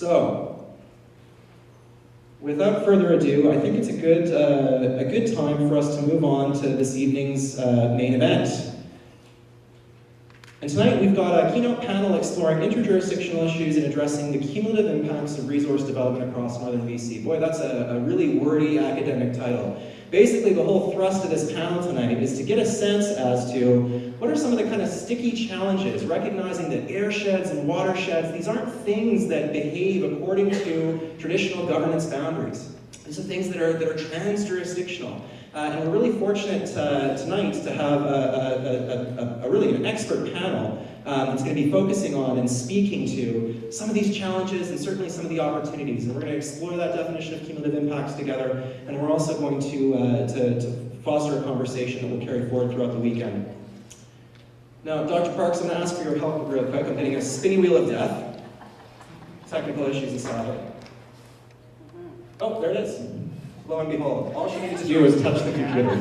So, without further ado, I think it's a good time for us to move on to this evening's main event. And tonight we've got a keynote panel exploring interjurisdictional issues and addressing the cumulative impacts of resource development across northern BC. Boy, that's a really wordy academic title. Basically, the whole thrust of this panel tonight is to get a sense as to what are some of the kind of sticky challenges, recognizing that airsheds and watersheds, these aren't things that behave according to traditional governance boundaries. These are things that are trans-jurisdictional. And we're really fortunate tonight to have really an expert panel that's going to be focusing on and speaking to some of these challenges and certainly some of the opportunities. And we're going to explore that definition of cumulative impacts together, and we're also going to foster a conversation that will carry forward throughout the weekend. Now, Dr. Parks, I'm going to ask for your help real quick. I'm hitting a spinny wheel of death. Technical issues aside. Oh, there it is. Lo and behold, all she needs to do is touch the computer.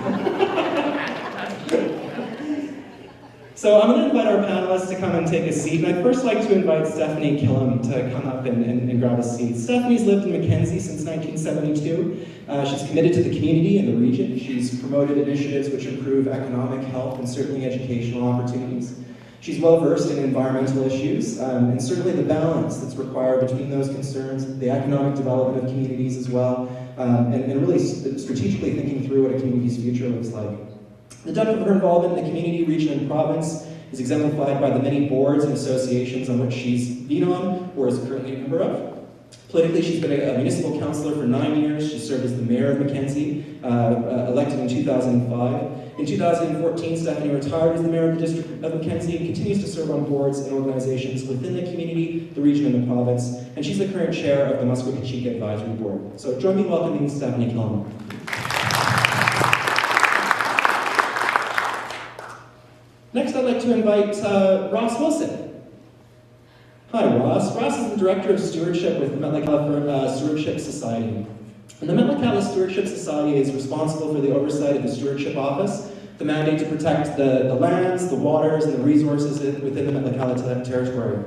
So I'm going to invite our panelists to come and take a seat, and I'd first like to invite Stephanie Killam to come up and grab a seat. Stephanie's lived in Mackenzie since 1972. She's committed to the community and the region. She's promoted initiatives which improve economic, health, and certainly educational opportunities. She's well versed in environmental issues, and certainly the balance that's required between those concerns, the economic development of communities as well, and really strategically thinking through what a community's future looks like. The depth of her involvement in the community, region, and province is exemplified by the many boards and associations on which she's been on or is currently a member of. Politically, she's been a municipal councillor for 9 years. She served as the mayor of Mackenzie, elected in 2005. In 2014, Stephanie retired as the mayor of the district of Mackenzie and continues to serve on boards and organizations within the community, the region, and the province. And she's the current chair of the Muskwa-Kachika Advisory Board. So join me in welcoming Stephanie Killam. Next, I'd like to invite Ross Wilson. Hi, Ross. Ross is the Director of Stewardship with the Metlakatla Stewardship Society. And the Metlakatla Stewardship Society is responsible for the oversight of the Stewardship Office, the mandate to protect the lands, the waters, and the resources within the Metlakatla territory.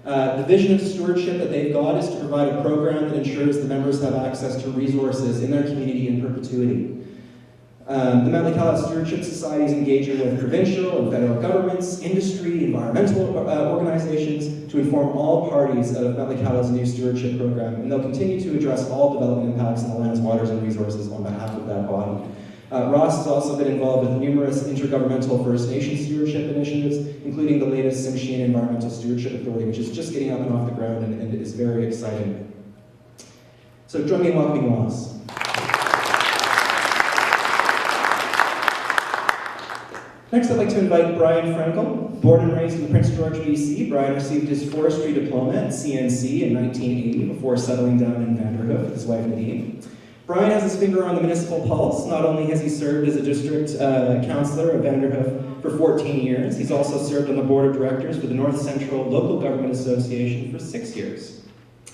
The vision of stewardship that they've got is to provide a program that ensures the members have access to resources in their community in perpetuity. The Metlakatla Stewardship Society is engaging with provincial and federal governments, industry, environmental organizations to inform all parties of Metlakatla's new stewardship program, and they'll continue to address all development impacts on the lands, waters, and resources on behalf of that body. Ross has also been involved with numerous intergovernmental First Nation stewardship initiatives, including the latest Tsimshian Environmental Stewardship Authority, which is just getting up and off the ground and is very exciting. So join me in welcoming Ross. Next, I'd like to invite Brian Frankel. Born and raised in Prince George, BC, Brian received his forestry diploma at CNC in 1980 before settling down in Vanderhoof with his wife Nadine. Brian has his finger on the municipal pulse. Not only has he served as a district councillor of Vanderhoof for 14 years, he's also served on the board of directors for the North Central Local Government Association for 6 years.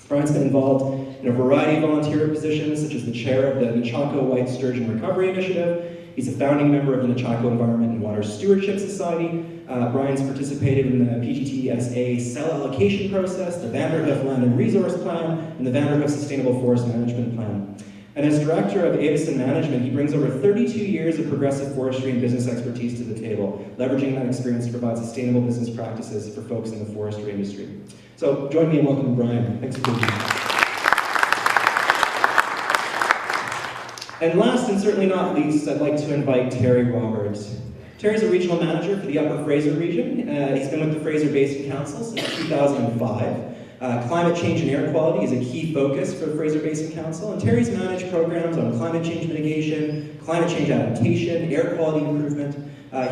Brian's been involved in a variety of volunteer positions, such as the chair of the Nechako White Sturgeon Recovery Initiative. He's a founding member of the Nechako Environment and Water Stewardship Society. Brian's participated in the PGTSA cell allocation process, the Vanderhoof Land and Resource Plan, and the Vanderhoof Sustainable Forest Management Plan. And as director of Avison Management, he brings over 32 years of progressive forestry and business expertise to the table, leveraging that experience to provide sustainable business practices for folks in the forestry industry. So join me in welcoming Brian. Thanks for being here. And last and certainly not least, I'd like to invite Terry Roberts. Terry's a regional manager for the Upper Fraser region. He's been with the Fraser Basin Council since 2005. Climate change and air quality is a key focus for the Fraser Basin Council, and Terry's managed programs on climate change mitigation, climate change adaptation, air quality improvement.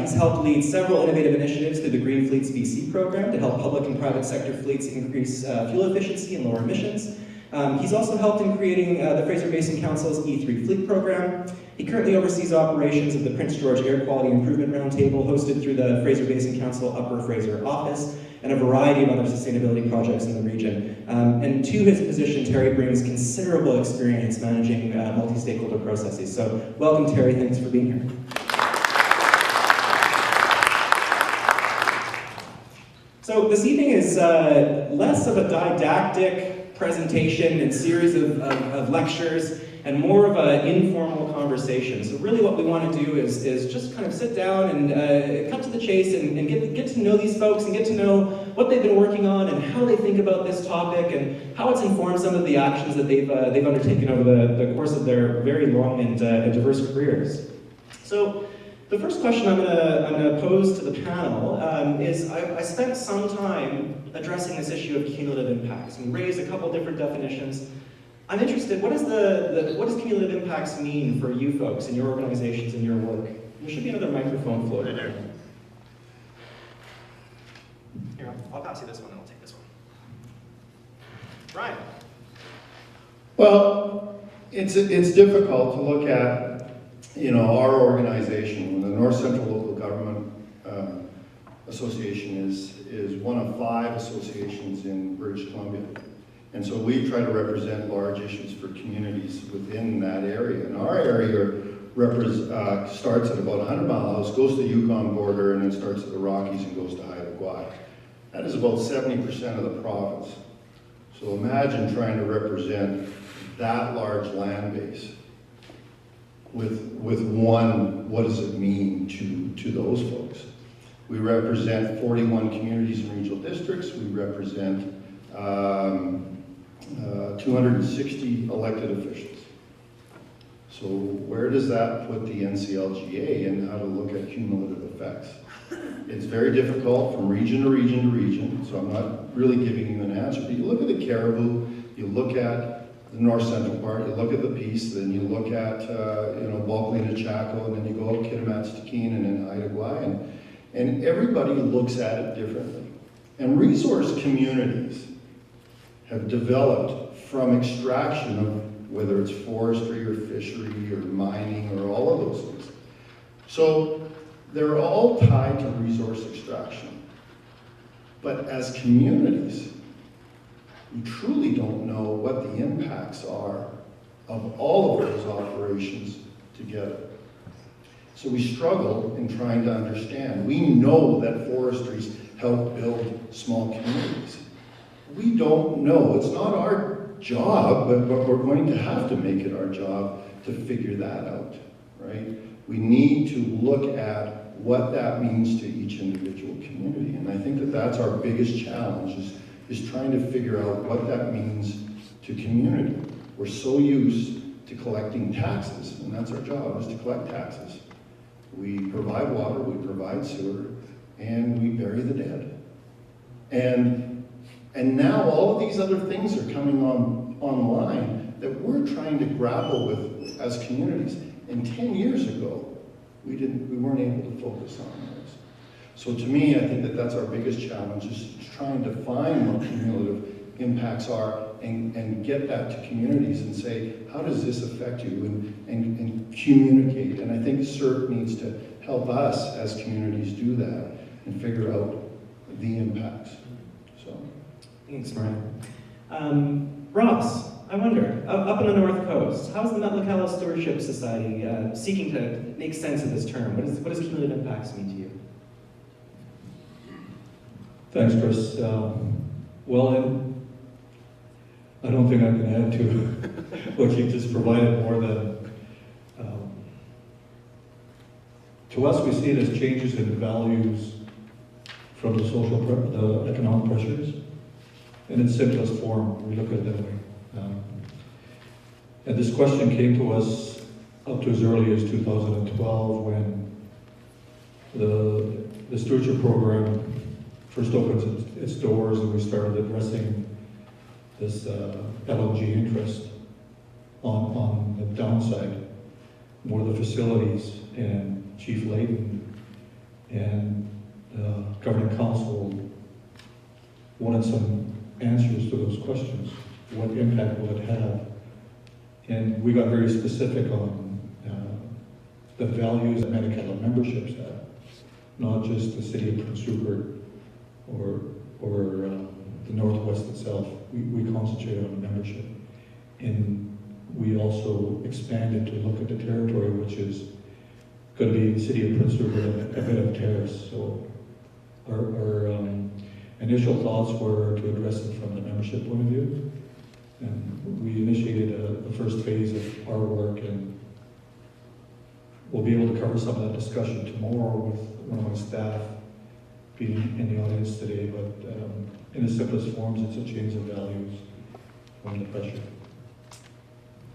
He's helped lead several innovative initiatives through the Green Fleets BC program to help public and private sector fleets increase fuel efficiency and lower emissions. He's also helped in creating the Fraser Basin Council's E3 Fleet program. He currently oversees operations of the Prince George Air Quality Improvement Roundtable, hosted through the Fraser Basin Council Upper Fraser office, and a variety of other sustainability projects in the region. And to his position, Terry brings considerable experience managing multi-stakeholder processes. So welcome, Terry. Thanks for being here. So this evening is less of a didactic presentation and series of lectures, and more of an informal conversation. So really what we want to do is just kind of sit down and cut to the chase and get to know these folks and get to know what they've been working on and how they think about this topic and how it's informed some of the actions that they've undertaken over the course of their very long and diverse careers. So the first question I'm gonna pose to the panel is I spent some time addressing this issue of cumulative impacts. We raised a couple different definitions. I'm interested, what does cumulative impacts mean for you folks in your organizations and your work? There should be another microphone floating there. Here, I'll pass you this one and I'll take this one. Brian. Well, it's difficult to look at, our organization. The North Central Local Government Association is one of 5 associations in British Columbia. And so we try to represent large issues for communities within that area. And our area starts at about 100 Mile House, goes to the Yukon border, and then starts at the Rockies and goes to Haida Gwaii. That is about 70% of the province. So imagine trying to represent that large land base with one, what does it mean to those folks? We represent 41 communities and regional districts. We represent 260 elected officials. So where does that put the NCLGA in how to look at cumulative effects? It's very difficult from region to region to region, so I'm not really giving you an answer, but you look at the Caribou, you look at the north central part, you look at the Peace, then you look at Bulkley to Chaco, and then you go up Kitimat to Keene and then Haida Gwaii, and everybody looks at it differently. And resource communities have developed from extraction of whether it's forestry or fishery or mining or all of those things. So they're all tied to resource extraction. But as communities, we truly don't know what the impacts are of all of those operations together. So we struggle in trying to understand. We know that forestries help build small communities. We don't know. It's not our job, but we're going to have to make it our job to figure that out, right? We need to look at what that means to each individual community. And I think that that's our biggest challenge is trying to figure out what that means to community. We're so used to collecting taxes, and that's our job, is to collect taxes. We provide water, we provide sewer, and we bury the dead. And now all of these other things are coming online that we're trying to grapple with as communities. And 10 years ago, we weren't able to focus on those. So to me, I think that that's our biggest challenge, is trying to find what cumulative impacts are and get that to communities and say, how does this affect you, and communicate. And I think CIRC needs to help us as communities do that and figure out the impacts. So. Thanks, Brian. Ross, I wonder, up on the North Coast, how's the Metlakatla Stewardship Society seeking to make sense of this term? What does cumulative impacts mean to you? Thanks, Chris. Well, I don't think I can add to what you just provided more than, to us we see it as changes in values from the the economic pressures. In its simplest form, we look at it that way. And this question came to us up to as early as 2012 when the stewardship program first opens its doors and we started addressing this LNG interest on the downside, more the facilities, and Chief Layton and Governing Council wanted some answers to those questions. What impact will it have? And we got very specific on the values that Metlakatla memberships have, not just the city of Prince Rupert or the Northwest itself. We concentrated on the membership. And we also expanded to look at the territory, which is going to be the city of Prince Rupert and a bit of Terrace. So our initial thoughts were to address it from the membership point of view. And we initiated the first phase of our work, and we'll be able to cover some of that discussion tomorrow with one of my staff being in the audience today, but in the simplest forms, it's a change of values from the pressure.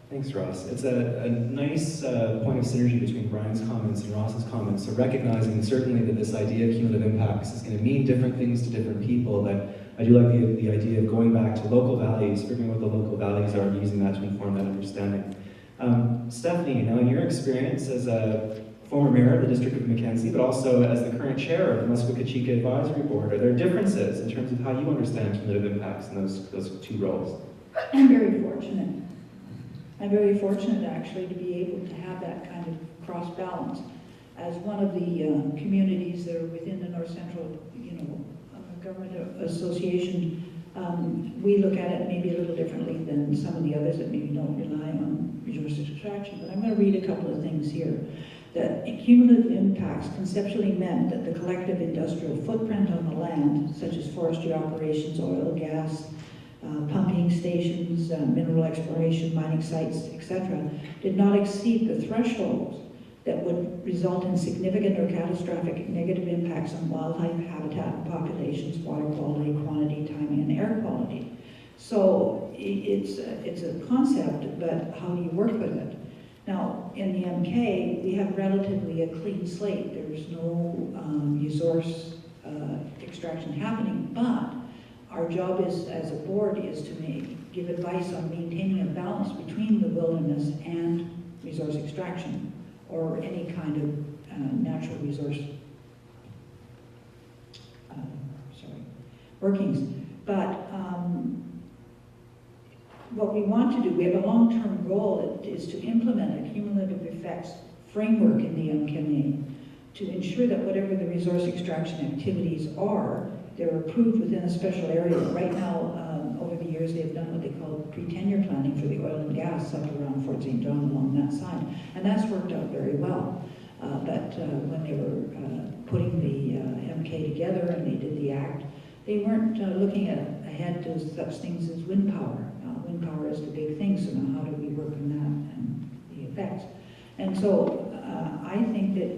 Thanks, Ross. It's a nice point of synergy between Brian's comments and Ross's comments. So recognizing certainly that this idea of cumulative impacts is going to mean different things to different people, but I do like the idea of going back to local values, figuring out what the local values are, and using that to inform that understanding. Stephanie, now in your experience as a former mayor of the District of Mackenzie, but also as the current chair of the Muskoka-Chika Advisory Board, are there differences in terms of how you understand cumulative impacts in those two roles? I'm very fortunate. I'm very fortunate actually to be able to have that kind of cross balance. As one of the communities that are within the North Central, Government Association, we look at it maybe a little differently than some of the others that maybe don't rely on resource extraction. But I'm going to read a couple of things here. That cumulative impacts conceptually meant that the collective industrial footprint on the land, such as forestry operations, oil, gas, pumping stations, mineral exploration, mining sites, etc., did not exceed the thresholds that would result in significant or catastrophic negative impacts on wildlife habitat and populations, water quality, quantity, timing, and air quality. So it's a concept, but how do you work with it? Now, in the MK, we have relatively a clean slate. There's no resource extraction happening, but our job is, as a board, is to give advice on maintaining a balance between the wilderness and resource extraction, or any kind of natural resource workings. But what we want to do, we have a long-term goal, is to implement a cumulative effects framework in the MKMA to ensure that whatever the resource extraction activities are, they're approved within a special area. Right now, over the years, they've done what they call pre-tenure planning for the oil and gas up around Fort St. John along that side, and that's worked out very well. But when they were putting the MK together and they did the act, they weren't looking ahead to such things as wind power. Wind power is the big thing, so now how do we work on that and the effects? And so I think that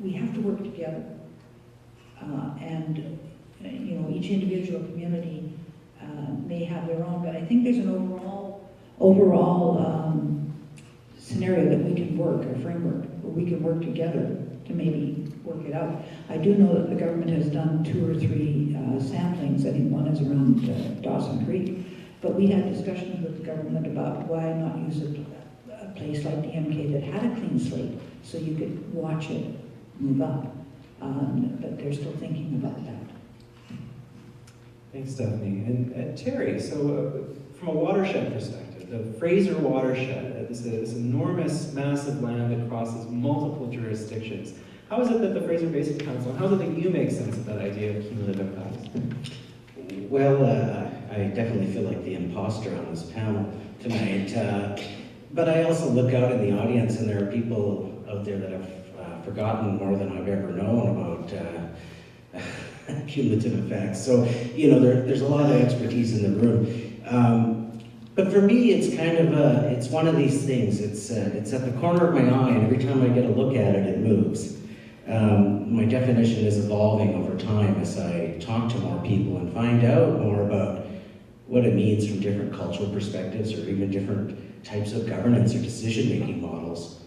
we have to work together. And each individual community may have their own, but I think there's an overall scenario that we can work, a framework, where we can work together to maybe work it out. I do know that the government has done 2 or 3 samplings. I think one is around Dawson Creek, but we had discussions with the government about why not use a place like the MK that had a clean slate, so you could watch it move up. But they're still thinking about that. Thanks, Stephanie. And Terry, so from a watershed perspective, the Fraser watershed is this enormous, massive land that crosses multiple jurisdictions. How is it that the Fraser Basin Council, how is it that you make sense of that idea of cumulative impacts? Well, I definitely feel like the imposter on this panel tonight, but I also look out in the audience and there are people out there that have forgotten more than I've ever known about cumulative effects. So, there's a lot of expertise in the room. But for me, it's kind of it's one of these things. It's at the corner of my eye, and every time I get a look at it, it moves. My definition is evolving over time as I talk to more people and find out more about what it means from different cultural perspectives or even different types of governance or decision-making models.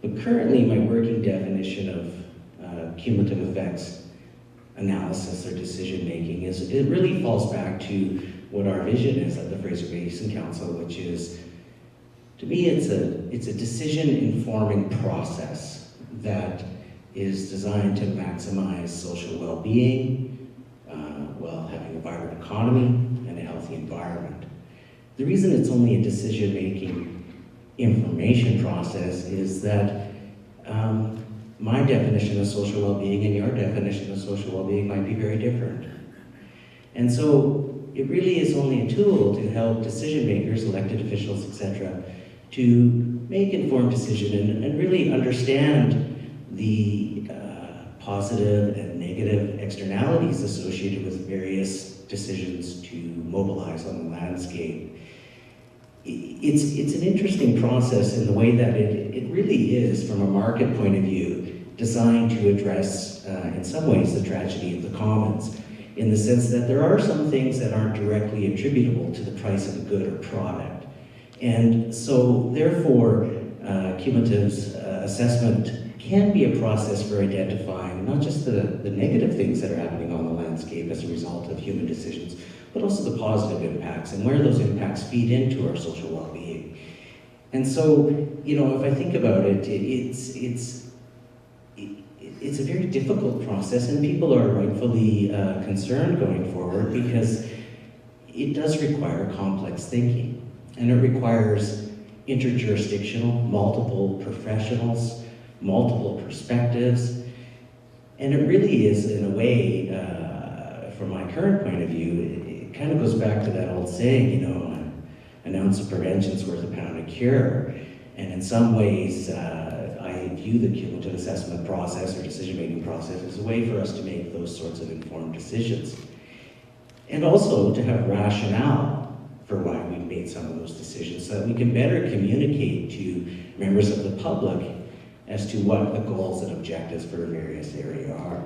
But currently, my working definition of cumulative effects analysis or decision-making is it really falls back to what our vision is at the Fraser Basin Council, which is, to me, it's a decision-informing process that is designed to maximize social well-being, while having a vibrant economy and a healthy environment. The reason it's only a decision-making information process is that my definition of social well-being and your definition of social well-being might be very different. And so it really is only a tool to help decision makers, elected officials, etc., to make informed decisions and really understand the positive and negative negative externalities associated with various decisions to mobilize on the landscape. It's an interesting process in the way that it really is, from a market point of view, designed to address, in some ways, the tragedy of the commons, in the sense that there are some things that aren't directly attributable to the price of a good or product. And so, therefore, cumulative's assessment can be a process for identifying not just the negative things that are happening on the landscape as a result of human decisions, but also the positive impacts and where those impacts feed into our social well-being. And so, if I think about it, it's a very difficult process, and people are rightfully concerned going forward because it does require complex thinking, and it requires interjurisdictional, multiple professionals, multiple perspectives, and it really is, in a way, from my current point of view, it kind of goes back to that old saying, an ounce of prevention is worth a pound of cure. And in some ways, I view the cumulative assessment process or decision-making process as a way for us to make those sorts of informed decisions. And also to have rationale for why we've made some of those decisions so that we can better communicate to members of the public as to what the goals and objectives for a various area are.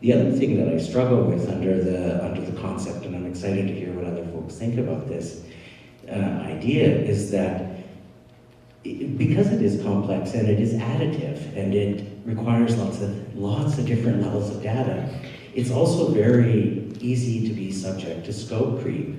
The other thing that I struggle with under the concept, and I'm excited to hear what other folks think about this idea, is that because it is complex and it is additive and it requires lots of different levels of data, it's also very easy to be subject to scope creep.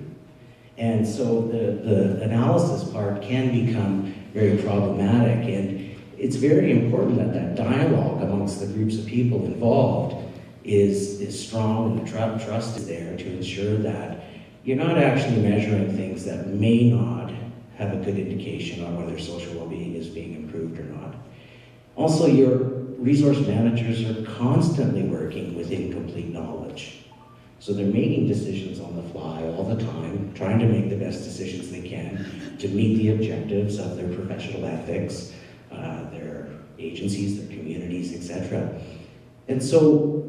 And so the analysis part can become very problematic, and it's very important that that dialogue amongst the groups of people involved is strong, and the trust is there to ensure that you're not actually measuring things that may not have a good indication on whether social well-being is being improved or not. Also, your resource managers are constantly working with incomplete knowledge. So they're making decisions on the fly all the time, trying to make the best decisions they can to meet the objectives of their professional ethics, their agencies, their communities, etc. And so,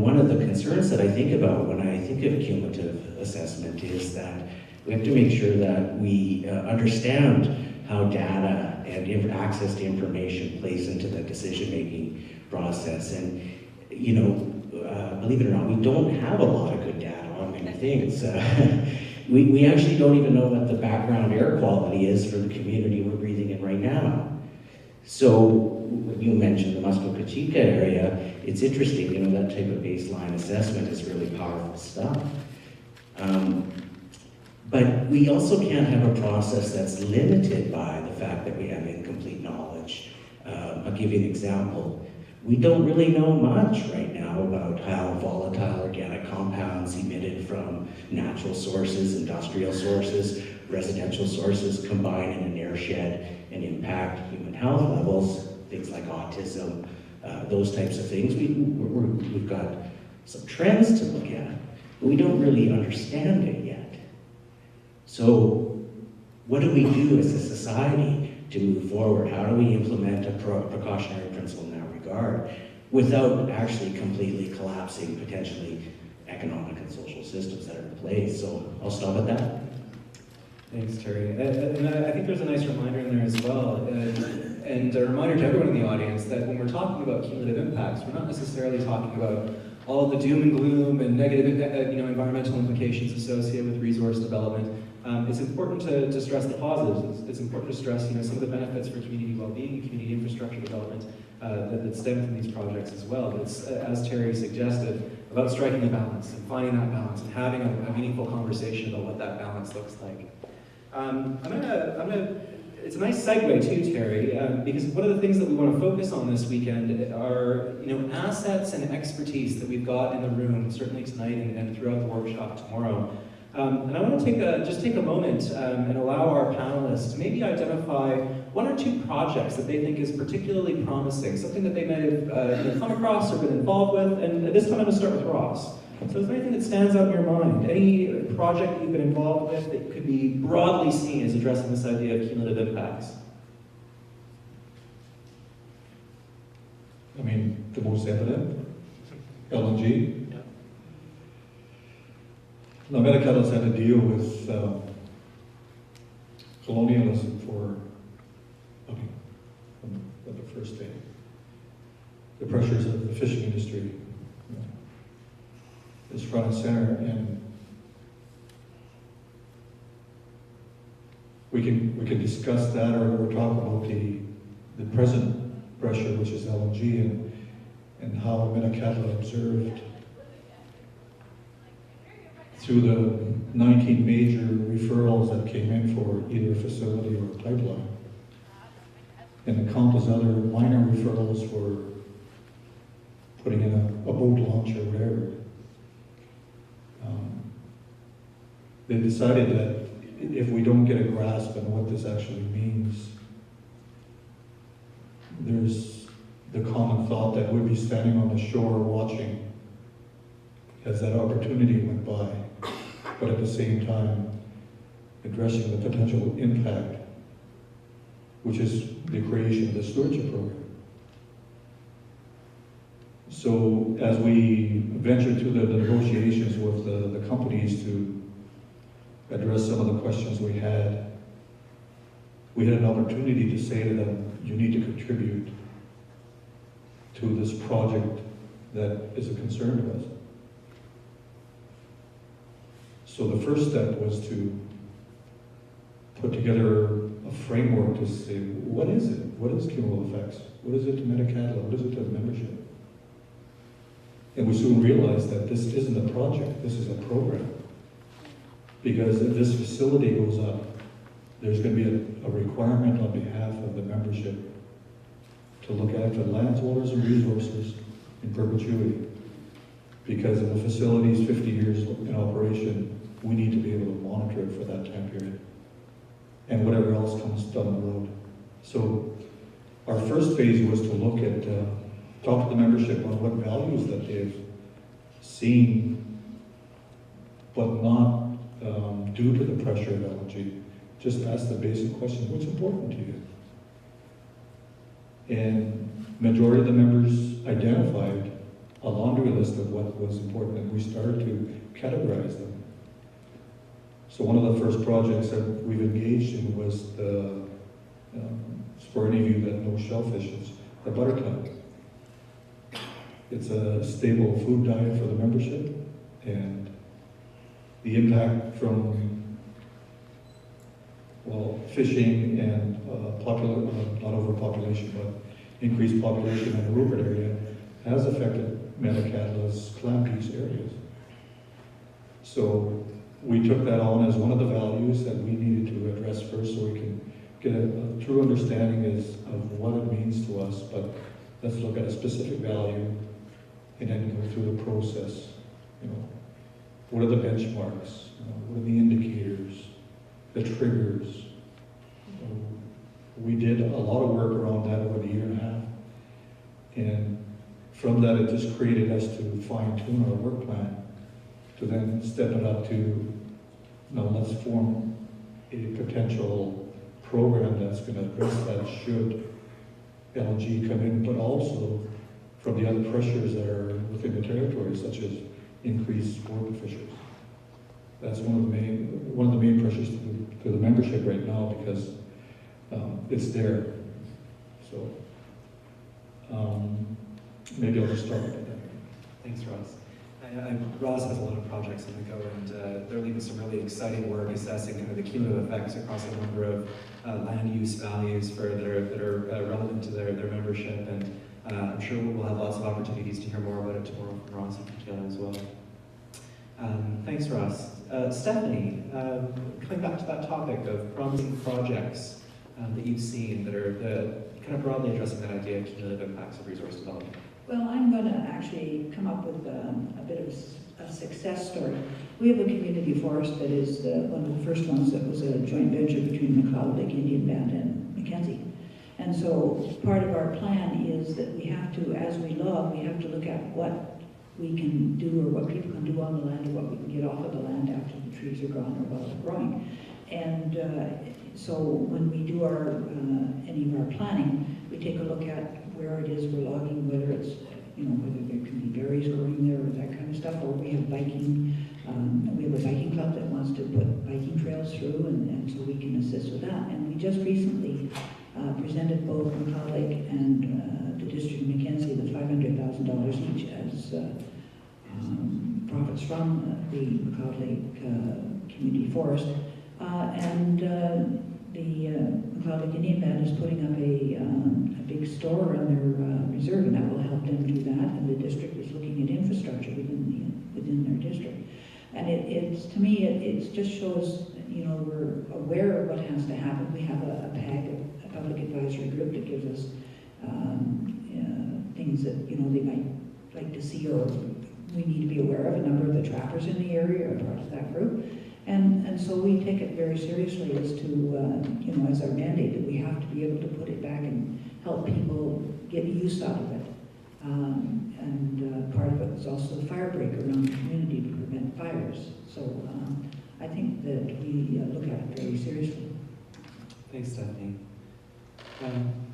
one of the concerns that I think about when I think of cumulative assessment is that we have to make sure that we understand how data and access to information plays into the decision-making process. And, believe it or not, we don't have a lot of good data on many things. We actually don't even know what the background air quality is for the community we're breathing in right now. So, you mentioned the Musco-Cachica area. It's interesting, that type of baseline assessment is really powerful stuff. But we also can't have a process that's limited by the fact that we have incomplete knowledge. I'll give you an example. We don't really know much right now about how volatile organic compounds emitted from natural sources, industrial sources, residential sources combine in an airshed and impact human health levels, things like autism, those types of things. We've got some trends to look at, but we don't really understand it yet. So what do we do as a society to move forward? How do we implement a precautionary principle in that regard without actually completely collapsing potentially economic and social systems that are in place? So I'll stop at that. Thanks, Terry. And I think there's a nice reminder in there as well, and a reminder to everyone in the audience that when we're talking about cumulative impacts, we're not necessarily talking about all the doom and gloom and negative environmental implications associated with resource development. It's important to stress the positives. It's important to stress some of the benefits for community well-being and community infrastructure development that stem from these projects as well. But it's, as Terry suggested, about striking a balance and finding that balance and having a meaningful conversation about what that balance looks like. It's a nice segue too, Terry, because one of the things that we want to focus on this weekend are, assets and expertise that we've got in the room, certainly tonight and throughout the workshop tomorrow. And I want to just take a moment and allow our panelists to maybe identify one or two projects that they think is particularly promising, something that they may have come across or been involved with. And this time I'm going to start with Ross. So is there anything that stands out in your mind? Any project that you've been involved with that could be broadly seen as addressing this idea of cumulative impacts? I mean, the most evident LNG. Now, Metlakatla's had to deal with colonialism from the first day. The pressures of the fishing industry is front and center, and we can discuss that, or talk about the present pressure, which is LNG, and how Metlakatla observed through the 19 major referrals that came in for either a facility or a pipeline, and the countless other minor referrals for putting in a boat launch or whatever. They decided that if we don't get a grasp on what this actually means, there's the common thought that we'd be standing on the shore watching as that opportunity went by, but at the same time addressing the potential impact, which is the creation of the stewardship program. So as we ventured through the negotiations with the companies to address some of the questions we had an opportunity to say to them, you need to contribute to this project that is a concern to us. So the first step was to put together a framework to say, what is it? What is cumulative effects? What is it to Metlakatla? What is it to the membership? And we soon realized that this isn't a project, this is a program. Because if this facility goes up, there's going to be a requirement on behalf of the membership to look after landowners and resources in perpetuity. Because if the facility is 50 years in operation, we need to be able to monitor it for that time period. And whatever else comes down the road. So our first phase was to look at, talk to the membership on what values that they've seen, but not due to the pressure of LNG. Just ask the basic question, what's important to you? And majority of the members identified a laundry list of what was important, and we started to categorize them. So one of the first projects that we've engaged in was the, for any of you that know shellfishes, the butter clam. It's a stable food diet for the membership, and the impact from, well, fishing and not overpopulation, but increased population in the Rupert area has affected Metlakatla's clam piece areas. So we took that on as one of the values that we needed to address first, so we can get a true understanding of what it means to us. But let's look at a specific value and then go through the process. What are the benchmarks? What are the indicators? The triggers? We did a lot of work around that over the year and a half. And from that, it just created us to fine-tune our work plan, to then step it up to, now let's form a potential program that's going to address that should LNG come in, but also from the other pressures that are within the territory, such as increased sport fishers. That's one of the main pressures to the membership right now, because it's there. So maybe I'll just start with that. Thanks, Ross. Ross has a lot of projects on the go, and they're leading some really exciting work assessing kind of the cumulative effects across a number of land use values that are relevant to their membership. And I'm sure we'll have lots of opportunities to hear more about it tomorrow from Ross in detail as well. Thanks, Ross. Stephanie, coming back to that topic of promising projects that you've seen that are kind of broadly addressing that idea of cumulative impacts of resource development. Well, I'm going to actually come up with a bit of a success story. We have a community forest that is one of the first ones that was a joint venture between the McLeod Lake Indian Band and Mackenzie. And so part of our plan is that we have to, as we log, we have to look at what we can do or what people can do on the land or what we can get off of the land after the trees are gone or while they're growing. And so when we do any of our planning, we take a look at where it is we're logging, whether it's you know, whether there can be berries growing there or that kind of stuff, or we have biking, we have a biking club that wants to put biking trails through, and so we can assist with that. And we just recently presented both McLeod Lake and the District of Mackenzie the $500,000 each as profits from the McLeod Lake Community Forest. And the McLeod Lake Indian Band is putting up a big store on their reserve, and that will help them do that. And the district is looking at infrastructure within their district. And it's to me, it just shows, you know, we're aware of what has to happen. We have a PAG, a public advisory group, that gives us things that, you know, they might like to see or we need to be aware of. A number of the trappers in the area are part of that group. And so we take it very seriously as to, you know, as our mandate, that we have to be able to put it back and help people get use out of it. And part of it is also the fire break around the community to prevent fires. So I think that we look at it very seriously. Thanks, Stephanie.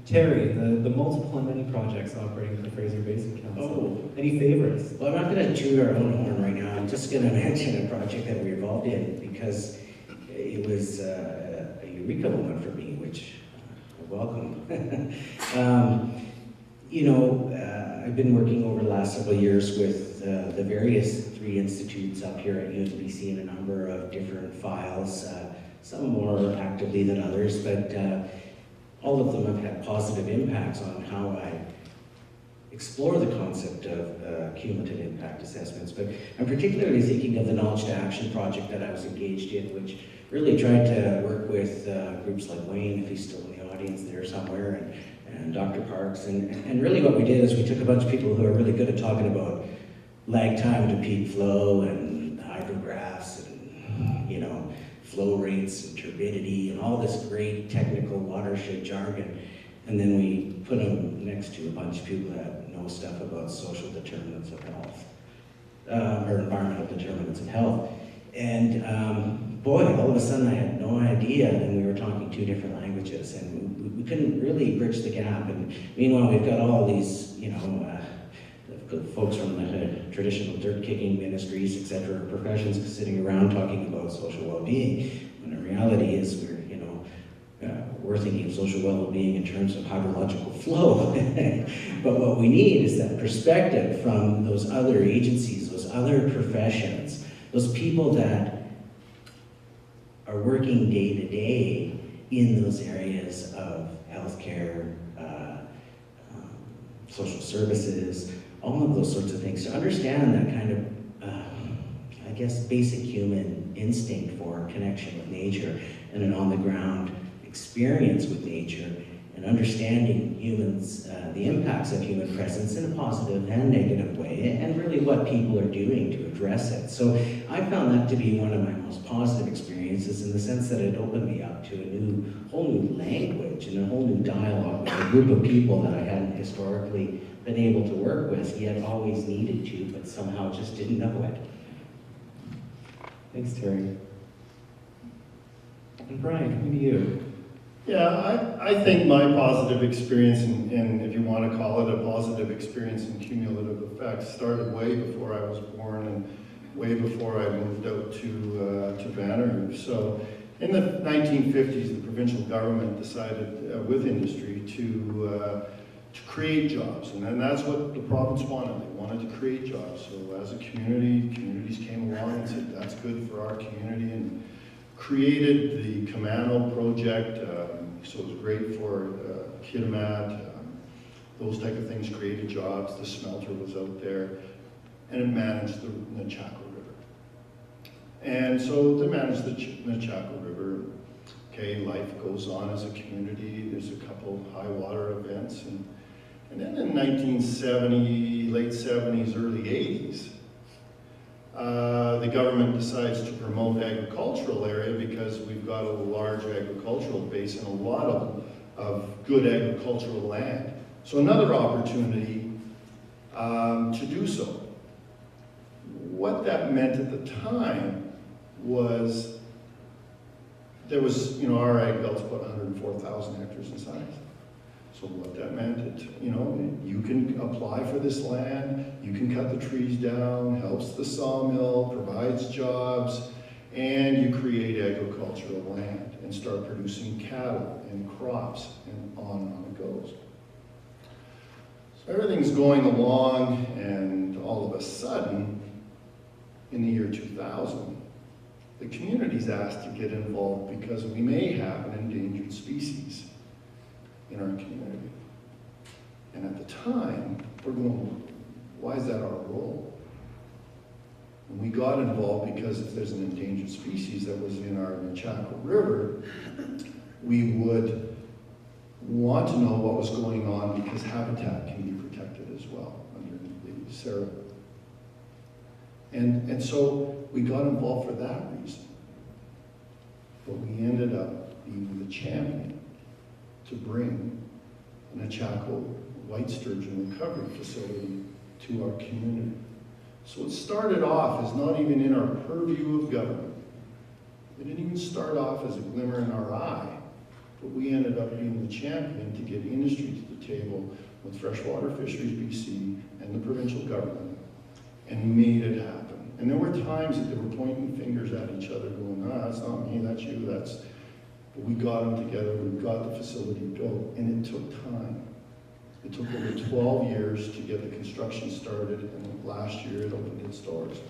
Terry, the multiple and many projects operating for the Fraser Basin Council. Oh. Any favorites? Well, I'm not going to toot our own horn right now. I'm just going to mention a project that we were involved in because it was a eureka moment for me, which I welcome. You know, I've been working over the last several years with the various 3 institutes up here at UNBC in a number of different files, some more actively than others, but all of them have had positive impacts on how I explore the concept of cumulative impact assessments. But I'm particularly thinking of the Knowledge to Action project that I was engaged in, which really tried to work with groups like Wayne, if he's still in the audience there somewhere, and Dr. Parks. And really what we did is we took a bunch of people who are really good at talking about lag time to peak flow and hydrographs and, you know, flow rates and turbidity and all this great technical watershed jargon. And then we put them next to a bunch of people that know stuff about social determinants of health, or environmental determinants of health. And boy, all of a sudden I had no idea, and we were talking 2 different languages, and we couldn't really bridge the gap. And meanwhile, we've got all these, you know, folks from the traditional dirt-kicking ministries, etc., professions sitting around talking about social well-being, when the reality is we're, you know, we're thinking of social well-being in terms of hydrological flow. But what we need is that perspective from those other agencies, those other professions, those people that are working day to day in those areas of healthcare, social services, all of those sorts of things, to understand that kind of, I guess, basic human instinct for connection with nature and an on-the-ground experience with nature, and understanding humans, the impacts of human presence in a positive and negative way, and really what people are doing to address it. So I found that to be one of my most positive experiences, in the sense that it opened me up to a whole new language and a whole new dialogue with a group of people that I hadn't historically been able to work with, yet always needed to, but somehow just didn't know it. Thanks, Terry. And Brian, coming to you. Yeah, I think my positive experience, and if you want to call it a positive experience in cumulative effects, started way before I was born and way before I moved out to Vanderhoof. So in the 1950s, the provincial government decided with industry to create jobs, and then that's what the province wanted. They wanted to create jobs. So as a community, communities came along and said, that's good for our community, and created the Camano project. So it was great for Kitimat, those type of things, created jobs. The smelter was out there, and it managed the Nechako River. And so they managed the Nechako River. Okay, life goes on as a community. There's a couple high water events, and then in 1970, late 70s, early 80s, the government decides to promote agricultural area because we've got a large agricultural base and a lot of good agricultural land. So another opportunity to do so. What that meant at the time was there was, our ag belt's about 104,000 hectares in size. So what that meant, you can apply for this land, you can cut the trees down, helps the sawmill, provides jobs, and you create agricultural land and start producing cattle and crops, and on it goes. So everything's going along, and all of a sudden, in the year 2000, the community's asked to get involved because we may have an endangered species in our community. And at the time, we're going, why is that our role? And we got involved because if there's an endangered species that was in our Chaco River, we would want to know what was going on because habitat can be protected as well under the CIRC. And so we got involved for that reason. But we ended up being the champion to bring an Chaco white sturgeon recovery facility to our community. So it started off as not even in our purview of government. It didn't even start off as a glimmer in our eye, but we ended up being the champion to get industry to the table with Freshwater Fisheries BC and the provincial government, and made it happen. And there were times that they were pointing fingers at each other going, that's not me, that's you, that's... But we got them together, we got the facility built, and it took time. It took over 12 years to get the construction started, and last year it opened its doors.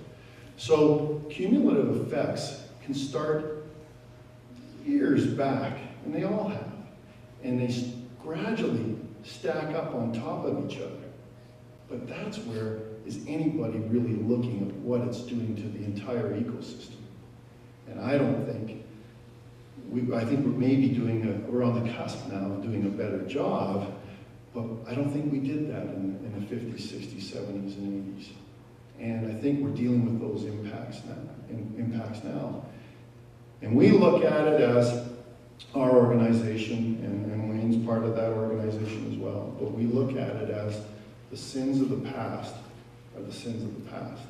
So cumulative effects can start years back, and they all have. And they gradually stack up on top of each other. But that's where is anybody really looking at what it's doing to the entire ecosystem? And I don't think, I think we're maybe we're on the cusp now of doing a better job, but I don't think we did that in the 50s, 60s, 70s, and 80s. And I think we're dealing with those impacts now. And we look at it as our organization, and Wayne's part of that organization as well, but we look at it as the sins of the past are the sins of the past.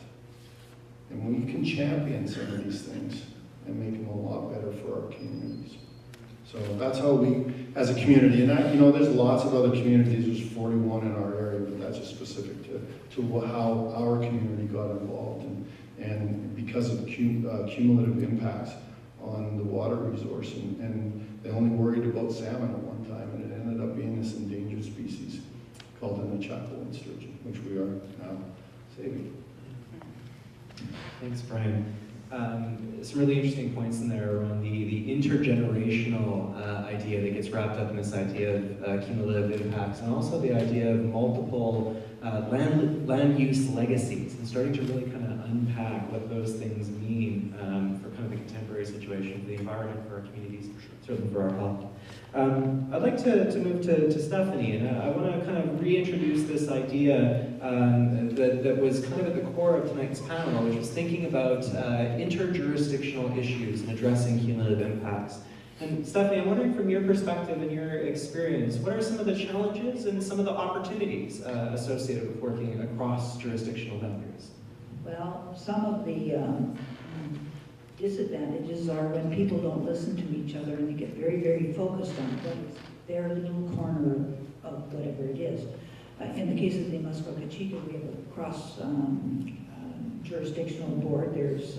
And we can champion some of these things and make them a lot better for our communities. So that's how we, as a community, and there's lots of other communities, there's 41 in our area, but that's just specific to how our community got involved, and because of cumulative impacts on the water resource, and they only worried about salmon at one time, and it ended up being this endangered species called an Chaco white sturgeon, which we are now saving. Thanks, Brian. Some really interesting points in there around the intergenerational idea that gets wrapped up in this idea of cumulative impacts, and also the idea of multiple land use legacies, and starting to really kind of unpack what those things mean for kind of the contemporary situation, for the environment, for our communities, certainly for our health. I'd like to move to Stephanie, and I want to kind of reintroduce this idea that was kind of at the core of tonight's panel, which was thinking about interjurisdictional issues and addressing cumulative impacts. And Stephanie, I'm wondering from your perspective and your experience, what are some of the challenges and some of the opportunities associated with working across jurisdictional boundaries? Well, some of the disadvantages are when people don't listen to each other and they get very, very focused on what is their little corner of whatever it is. In the case of the Musqueam-Cachica, we have a cross jurisdictional board. There's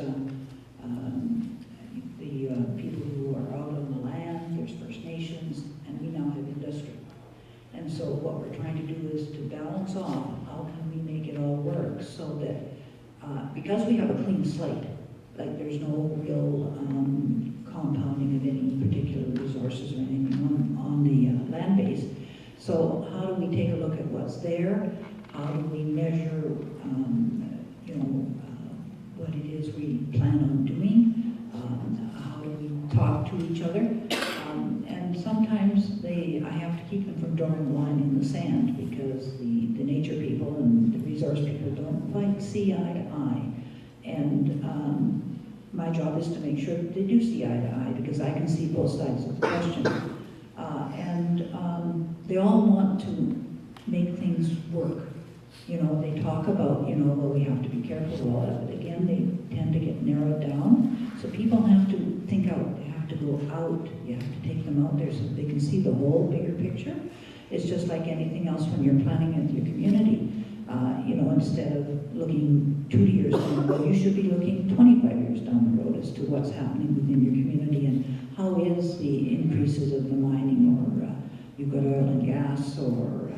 the people who are out on the land, there's First Nations, and we now have industry. And so what we're trying to do is to balance off how can we make it all work so that, because we have a clean slate, like there's no real compounding of any particular resources or anything on the land base. So how do we take a look at what's there? How do we measure, what it is we plan on doing? How do we talk to each other? And sometimes I have to keep them from drawing a line in the sand because the nature people and the resource people don't quite see eye to eye. And my job is to make sure that they do see eye to eye because I can see both sides of the question. They all want to make things work. They talk about, well, we have to be careful of all that, but again, they tend to get narrowed down. So people have to think out, they have to go out, you have to take them out there so they can see the whole bigger picture. It's just like anything else when you're planning with your community. You know, instead of looking 2 years down the road, you should be looking 25 years down the road as to what's happening within your community and how is the increases of the mining, or you've got oil and gas, or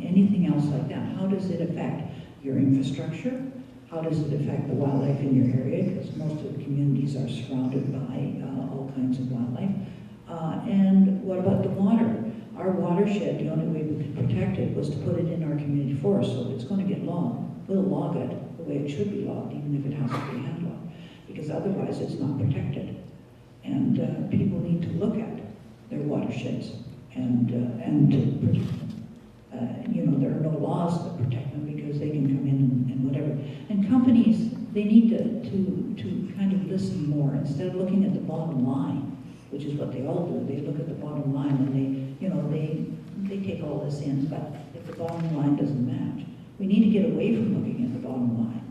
anything else like that. How does it affect your infrastructure? How does it affect the wildlife in your area? Because most of the communities are surrounded by all kinds of wildlife. And what about the water? Our watershed, the only way we could protect it was to put it in our community forest. So if it's going to get logged, we'll log it the way it should be logged, even if it has to be hand logged, because otherwise it's not protected. And people need to look at their watersheds and to protect them. You know, there are no laws that protect them because they can come in and whatever. And companies, they need to kind of listen more instead of looking at the bottom line, which is what they all do. They look at the bottom line and they take all this in, but if the bottom line doesn't match, we need to get away from looking at the bottom line.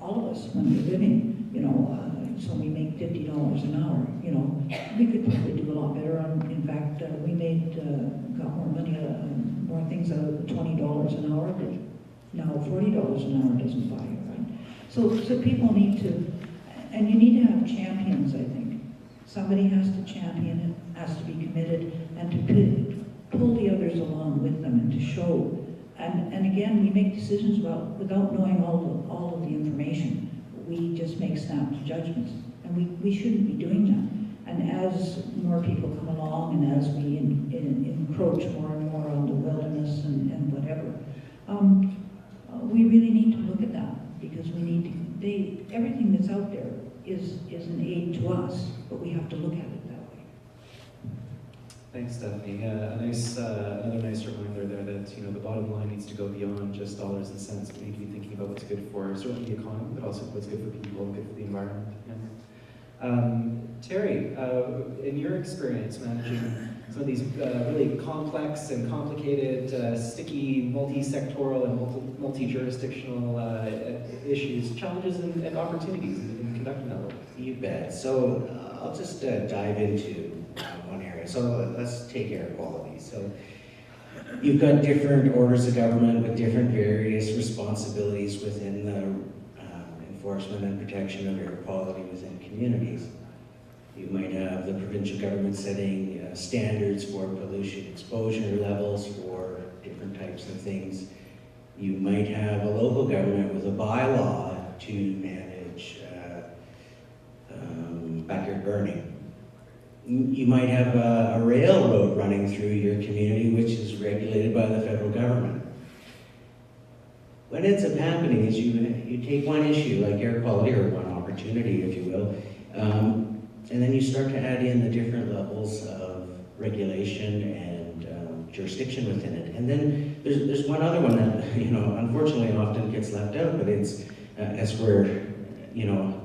All of us, when we're living, you know, so we make $50 an hour, you know, we could probably do a lot better on, in fact, we got more money, more things out of the $20 an hour, but now $40 an hour doesn't buy you, right? So people need to, and you need to have champions, I think. Somebody has to champion it, has to be committed, and to pull the others along with them and to show. And again, we make decisions without knowing all of the information. We just make snap judgments, and we shouldn't be doing that. And as more people come along, and as we encroach more and more on the wilderness and whatever, we really need to look at that, because we need to. Everything that's out there is an aid to us, but we have to look at it that way. Thanks, Stephanie. Another nice reminder there that, you know, the bottom line needs to go beyond just dollars and cents. We need to be thinking about what's good for certainly the economy, but also what's good for people, good for the environment. Terry, in your experience managing some of these really complex and complicated, sticky, multi-sectoral and multi-jurisdictional issues, challenges and opportunities in conducting that work. You bet. So I'll just dive into one area. So let's take air quality. So you've got different orders of government with different various responsibilities within the enforcement and protection of air quality within communities. You might have the provincial government setting standards for pollution exposure levels for different types of things. You might have a local government with a bylaw to manage backyard burning. You might have a railroad running through your community which is regulated by the federal government. What ends up happening is you take one issue like air quality, or one opportunity if you will, and then you start to add in the different levels of regulation and jurisdiction within it. And then there's one other one that, you know, unfortunately often gets left out, but it's as we're, you know,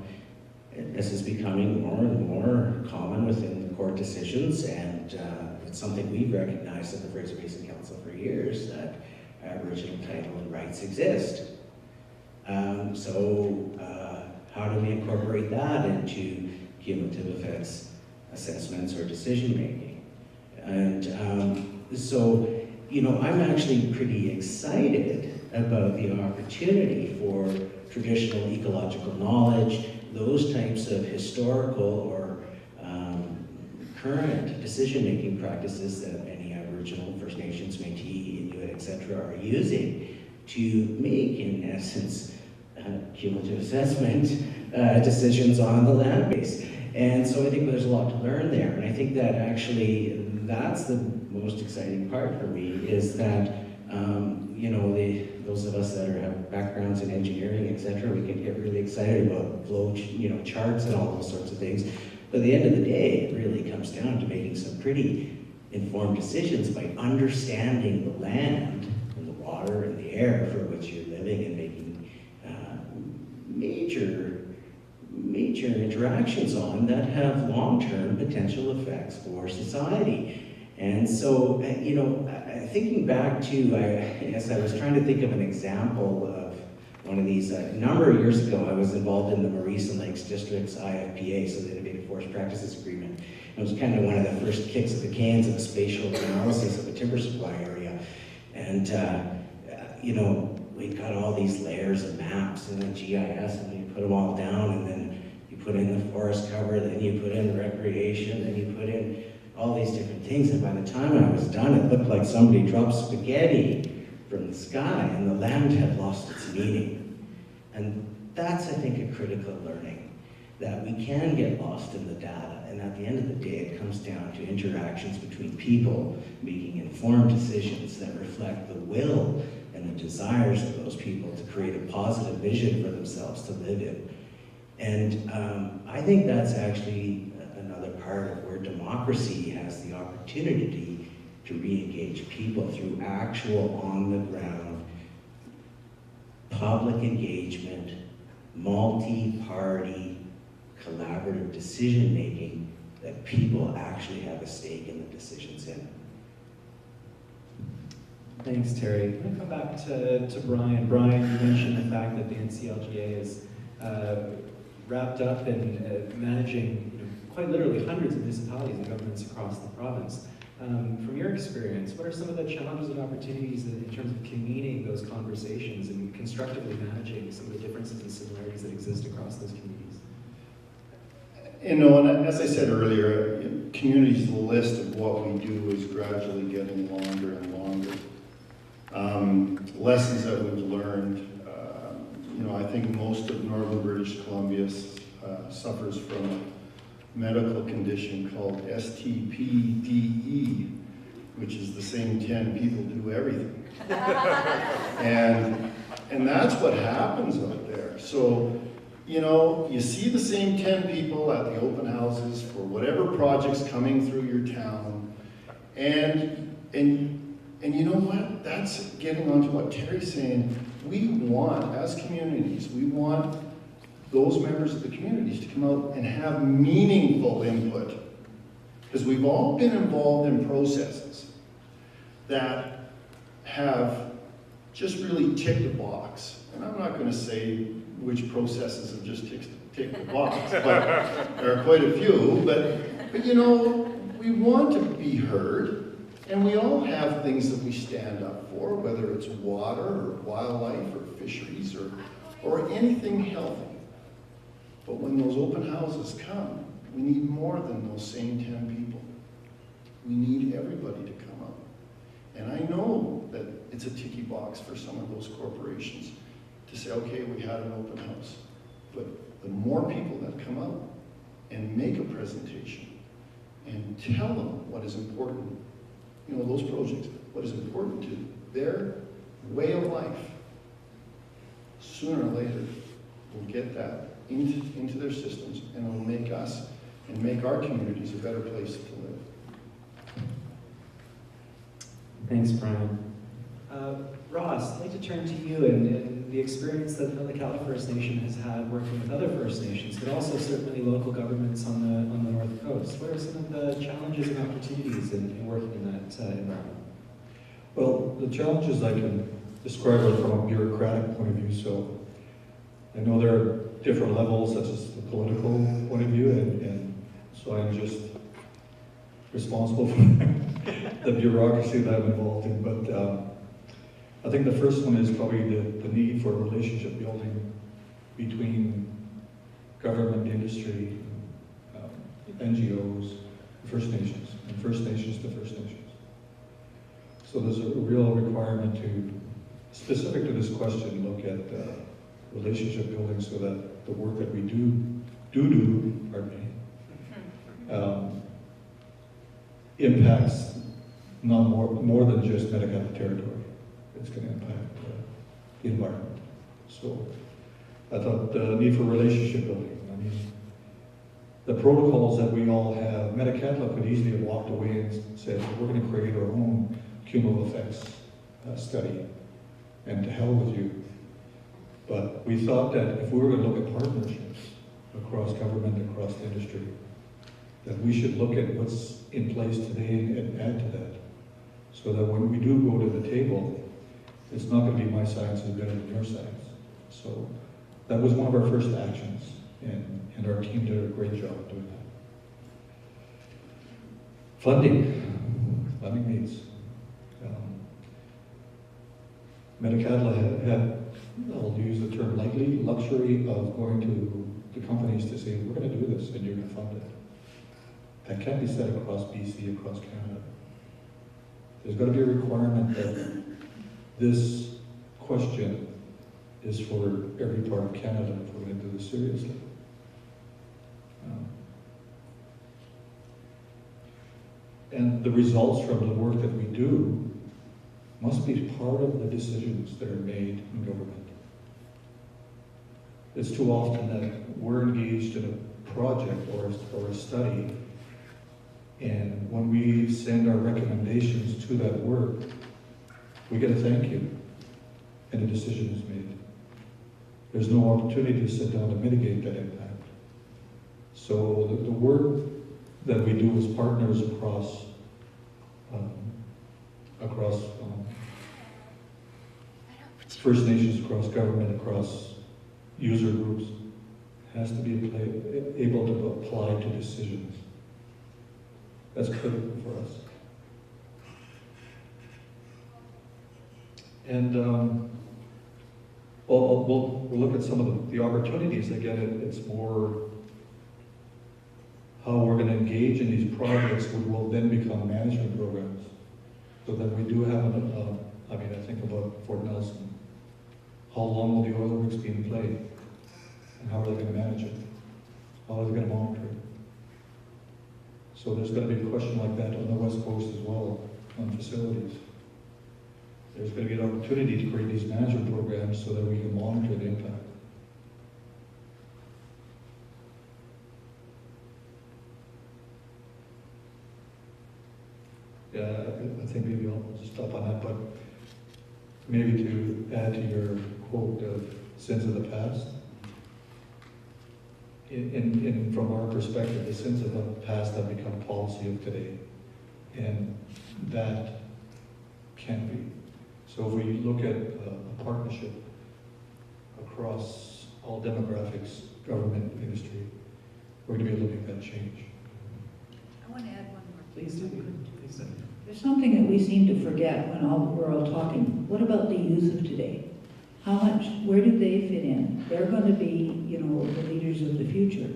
this is becoming more and more common within the court decisions, and it's something we've recognized at the Fraser Basin Council for years, that Aboriginal title and rights exist. How do we incorporate that into cumulative effects assessments or decision making? And so, you know, I'm actually pretty excited about the opportunity for traditional ecological knowledge, those types of historical or current decision-making practices that many Aboriginal, First Nations, Métis, Inuit, etc. are using to make, in essence, cumulative assessment decisions on the land base. And so I think there's a lot to learn there. And I think that actually that's the most exciting part for me, is that, you know, those of us that have backgrounds in engineering, etc., we can get really excited about flow, you know, charts and all those sorts of things. But at the end of the day, it really comes down to making some pretty informed decisions by understanding the land and the water and the air for which you're living, and making major interactions on that have long-term potential effects for society. And so, you know, thinking back to, as I was trying to think of an example of one of these, a number of years ago, I was involved in the Maurice and Lakes District's IFPA, so the Innovative Forest Practices Agreement. It was kind of one of the first kicks of the cans of the spatial analysis of the timber supply area. And, you know, we got all these layers of maps in the GIS, and you put them all down, and then you put in the forest cover, then you put in the recreation, then you put in all these different things. And by the time I was done, it looked like somebody dropped spaghetti from the sky, and the land had lost its meaning. And that's, I think, a critical learning, that we can get lost in the data. And at the end of the day, it comes down to interactions between people making informed decisions that reflect the will and the desires of those people to create a positive vision for themselves to live in. And I think that's actually another part of where democracy has the opportunity to re-engage people through actual on-the-ground public engagement, multi-party, collaborative decision-making that people actually have a stake in the decisions in. Thanks, Terry. I'm going to come back to Brian. Brian, you mentioned the fact that the NCLGA is wrapped up in managing, you know, quite literally hundreds of municipalities and governments across the province. From your experience, what are some of the challenges and opportunities in terms of convening those conversations and constructively managing some of the differences and similarities that exist across those communities? You know, and as I said earlier, communities' list of what we do is gradually getting longer and longer. Lessons that we've learned, you know, I think most of northern British Columbia suffers from a medical condition called STPDE, which is the same 10 people do everything. and that's what happens out there. So, you know, you see the same 10 people at the open houses for whatever project's coming through your town, and you know what? That's getting onto what Terry's saying. We want, as communities, we want those members of the communities to come out and have meaningful input. Because we've all been involved in processes that have just really ticked a box. And I'm not going to say which processes have just ticked the box, but there are quite a few. But you know, we want to be heard. And we all have things that we stand up for, whether it's water or wildlife or fisheries or anything healthy. But when those open houses come, we need more than those same 10 people. We need everybody to come out. And I know that it's a ticky box for some of those corporations to say, okay, we had an open house. But the more people that come out and make a presentation and tell them what is important, you know, those projects, what is important to their way of life, sooner or later, we'll get that into their systems, and it will make us and make our communities a better place to live. Thanks, Brian. Ross, I'd like to turn to you and the experience that the Cala First Nation has had working with other First Nations, but also certainly local governments on the North Coast. What are some of the challenges and opportunities in working in that environment? Well, the challenges I can describe are from a bureaucratic point of view. So I know there are different levels, such as the political point of view, and so I'm just responsible for the bureaucracy that I'm involved in. But I think the first one is probably the need for relationship building between government, industry, NGOs, First Nations, and First Nations to First Nations. So there's a real requirement to, specific to this question, look at relationship building so that the work that we do, impacts not more than just Metlakatla territory. It's going to impact the environment. So I thought the need for relationship building. I mean, the protocols that we all have, Metlakatla could easily have walked away and said, we're going to create our own cumulative effects study, and to hell with you. But we thought that if we were going to look at partnerships across government, across the industry, that we should look at what's in place today and add to that. So that when we do go to the table, it's not going to be my science is better than your science. So that was one of our first actions, and our team did a great job doing funding needs. Metakadla had, I'll use the term lightly, luxury of going to the companies to say, we're going to do this and you're going to fund it. That can't be said across BC, across Canada. There's got to be a requirement that this question is for every part of Canada if we're going to do this seriously. And the results from the work that we do must be part of the decisions that are made in government. It's too often that we're engaged in a project or a study, and when we send our recommendations to that work, we get a thank you, and a decision is made. There's no opportunity to sit down and mitigate that impact. So the work that we do as partners across First Nations, across government, across user groups, has to be able to apply to decisions. That's critical for us. And we'll look at some of the opportunities. Again, it's more how we're going to engage in these projects, which will then become management programs. So that we do have, I think about Fort Nelson. How long will the oil rigs be in play? And how are they going to manage it? How are they going to monitor it? So there's going to be a question like that on the West Coast as well, on facilities. There's going to be an opportunity to create these management programs so that we can monitor the impact. Yeah, I think maybe I'll just stop on that, but maybe to add to your quote of sins of the past. From our perspective, the sins of the past have become policy of today, and that can't be. So if we look at a partnership across all demographics, government, industry, we're going to be able to make that change. I want to add one more. Please do. Please do. There's something that we seem to forget when we're all talking. What about the youth of today? Where do they fit in? They're going to be, the leaders of the future.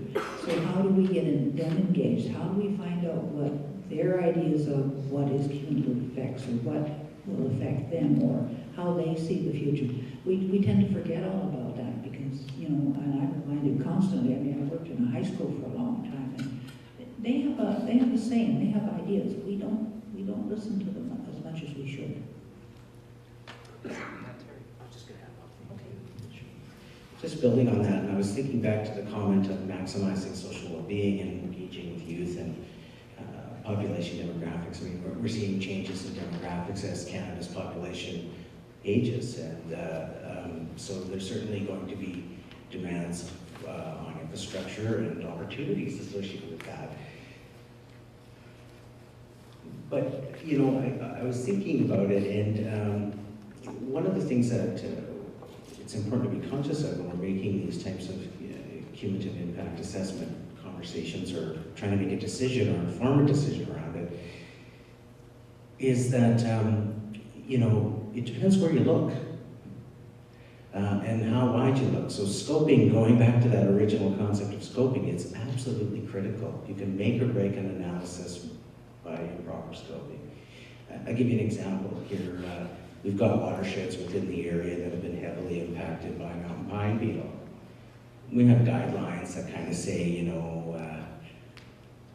So how do we get them engaged? How do we find out what their ideas of what is cumulative effects or what will affect them or how they see the future? We tend to forget all about that because, and I'm reminded constantly, I worked in a high school for a long time, and they have a say and they have ideas. We don't listen to them as much as we should. Just building on that, and I was thinking back to the comment of maximizing social well-being and engaging with youth and population demographics. I mean, we're seeing changes in demographics as Canada's population ages, and so there's certainly going to be demands on infrastructure and opportunities associated with that. But, I was thinking about it, and one of the things that it's important to be conscious of when we're making these types of cumulative impact assessment conversations or trying to make a decision or inform a decision around it is that, it depends where you look and how wide you look. So scoping, going back to that original concept of scoping, it's absolutely critical. You can make or break an analysis by improper scoping. I'll give you an example here. We've got watersheds within the area that have been heavily impacted by mountain pine beetle. We have guidelines that kind of say,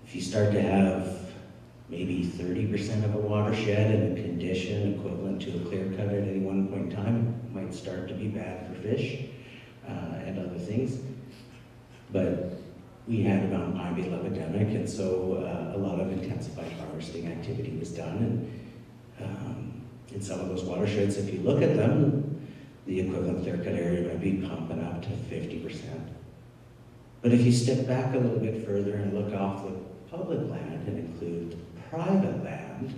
if you start to have maybe 30% of a watershed in a condition equivalent to a clear cut at any one point in time, it might start to be bad for fish and other things. But we had a mountain pine beetle epidemic, and so a lot of intensified harvesting activity was done. And in some of those watersheds, if you look at them, the equivalent clear cut area might be pumping up to 50%. But if you step back a little bit further and look off the public land and include private land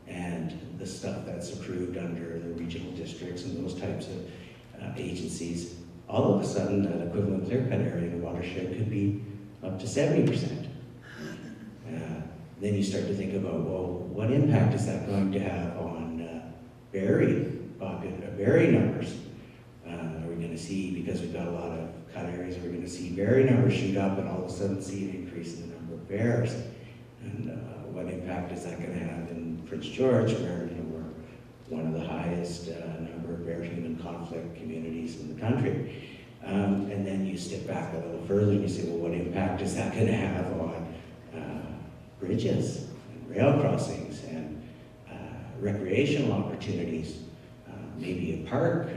and the stuff that's approved under the regional districts and those types of agencies, all of a sudden that equivalent clear cut area in the watershed could be up to 70%. Then you start to think about, well, what impact is that going to have on berry numbers? Are we going to see, because we've got a lot of cut areas, are we going to see berry numbers shoot up and all of a sudden see an increase in the number of bears? And what impact is that going to have in Prince George, where we're one of the highest number of bear-human conflict communities in the country? And then you step back a little further and you say, well, what impact is that going to have on bridges and rail crossings and recreational opportunities, maybe a park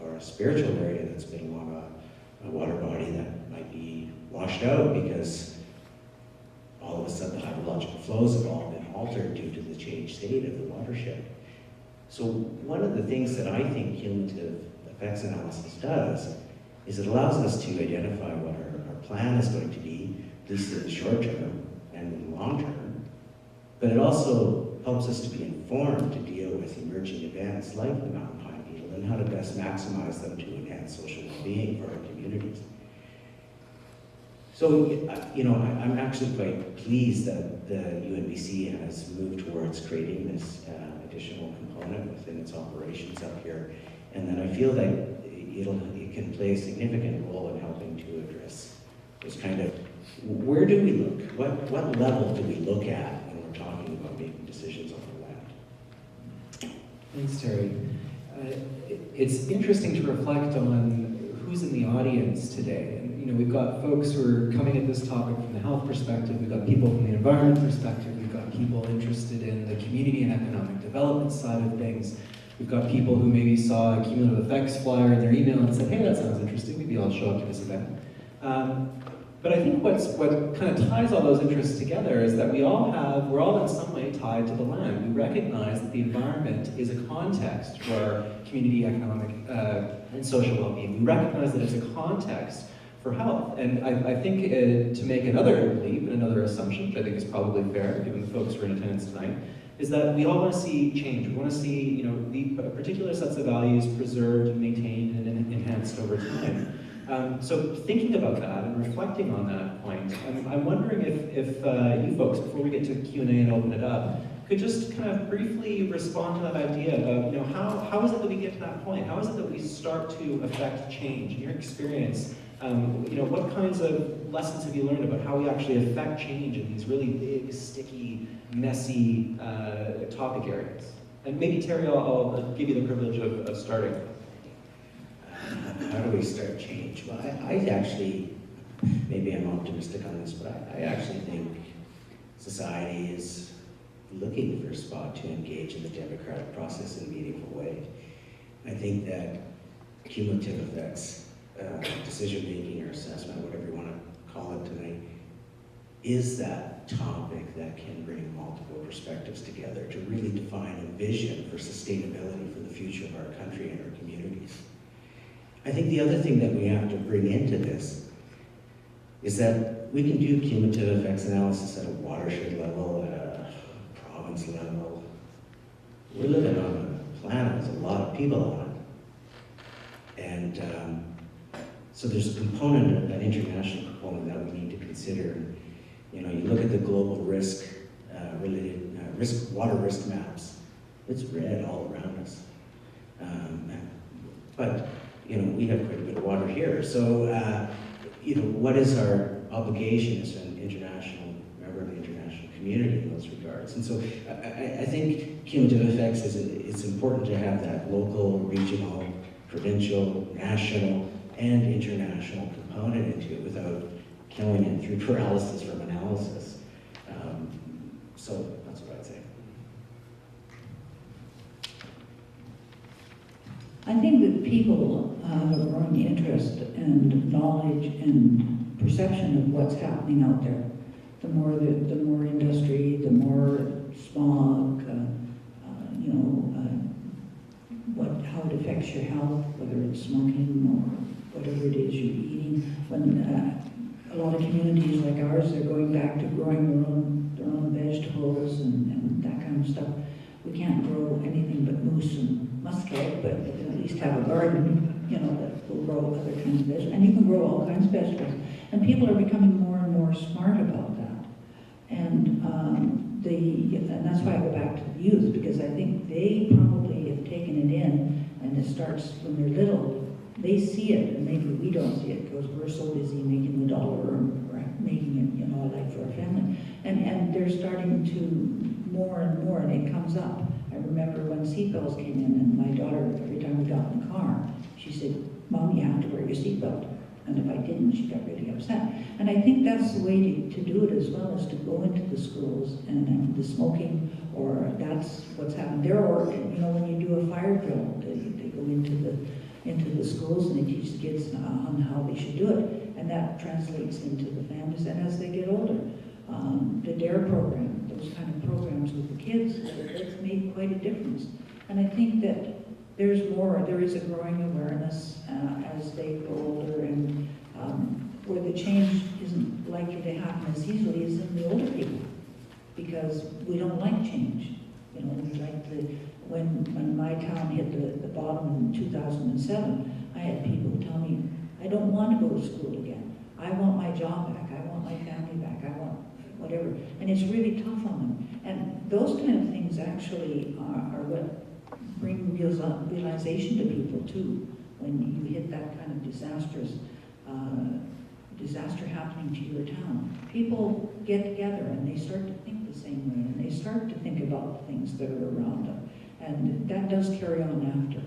or a spiritual area that's been along a water body that might be washed out because all of a sudden the hydrological flows have all been altered due to the changed state of the watershed. So one of the things that I think cumulative effects analysis does is it allows us to identify what our plan is going to be, at least in the short term and in the long term, but it also helps us to be informed to deal with emerging events like the mountain pine beetle and how to best maximize them to enhance social well-being for our communities. So, I'm actually quite pleased that the UNBC has moved towards creating this additional component within its operations up here, and that I feel that it can play a significant role in helping to address this kind of, where do we look? What level do we look at when we're talking about making decisions on the land? Thanks, Terry. It's interesting to reflect on who's in the audience today. And, we've got folks who are coming at this topic from the health perspective, we've got people from the environment perspective, we've got people interested in the community and economic development side of things. We've got people who maybe saw a cumulative effects flyer in their email and said, hey, that sounds interesting, maybe I'll show up to this event. But I think what kind of ties all those interests together is that we're all in some way tied to the land. We recognize that the environment is a context for our community, economic, and social well-being. We recognize that it's a context for health. And I think to make another leap and another assumption, which I think is probably fair given the folks who are in attendance tonight, is that we all want to see change. We want to see the particular sets of values preserved, maintained, and enhanced over time. So thinking about that and reflecting on that point, I'm wondering if you folks, before we get to Q&A and open it up, could just kind of briefly respond to that idea about how is it that we get to that point? How is it that we start to affect change? In your experience, what kinds of lessons have you learned about how we actually affect change in these really big, sticky, messy topic areas? And maybe Terry, I'll give you the privilege of starting. How do we start change? Well, I actually, maybe I'm optimistic on this, but I actually think society is looking for a spot to engage in the democratic process in a meaningful way. I think that cumulative effects, decision-making or assessment, whatever you want to call it tonight, is that topic that can bring multiple perspectives together to really define a vision for sustainability for the future of our country and our communities. I think the other thing that we have to bring into this is that we can do cumulative effects analysis at a watershed level, at a province level. We're living on a planet with a lot of people on it. And so there's a component, an international component that we need to consider. You look at the global risk water risk maps. It's red all around us. But we have quite a bit of water here. So, what is our obligation as an international member of the international community in those regards? And so, I think cumulative effects it's important to have that local, regional, provincial, national, and international component into it without killing it through paralysis from analysis. So that's what I'd say. I think that people have a growing interest and knowledge and perception of what's happening out there. The more industry, the more smog, how it affects your health, whether it's smoking or whatever it is you're eating. When a lot of communities like ours are going back to growing their own vegetables and that kind of stuff. We can't grow anything but moose and muscat, but we can at least have a garden, that will grow other kinds of vegetables. And you can grow all kinds of vegetables. And people are becoming more and more smart about that. And and that's why I go back to the youth, because I think they probably have taken it in, and it starts when they're little. They see it, and maybe we don't see it because we're so busy making the dollar or making it, you know, like for our family. And they're starting to more and more, and it comes up. I remember when seatbelts came in, and my daughter, every time we got in the car, she said, "Mom, you have to wear your seatbelt." And if I didn't, she got really upset. And I think that's the way to do it as well, is to go into the schools and the smoking, or that's what's happened there. Or, you know, when you do a fire drill, they go into the schools and they teach the kids on how they should do it. And that translates into the families. And as they get older, the DARE program, those kind of programs with the kids, it's made quite a difference. And I think that there is a growing awareness as they grow older, and where the change isn't likely to happen as easily as in the older people, because we don't like change. You know, we like when my town hit the bottom in 2007, I had people tell me, "I don't want to go to school again. I want my job back. I want my family back. I want whatever." And it's really tough on them. And those kind of things actually are what bring realization to people too. When you hit that kind of disaster happening to your town, people get together and they start to think the same way, and they start to think about the things that are around them, and that does carry on after.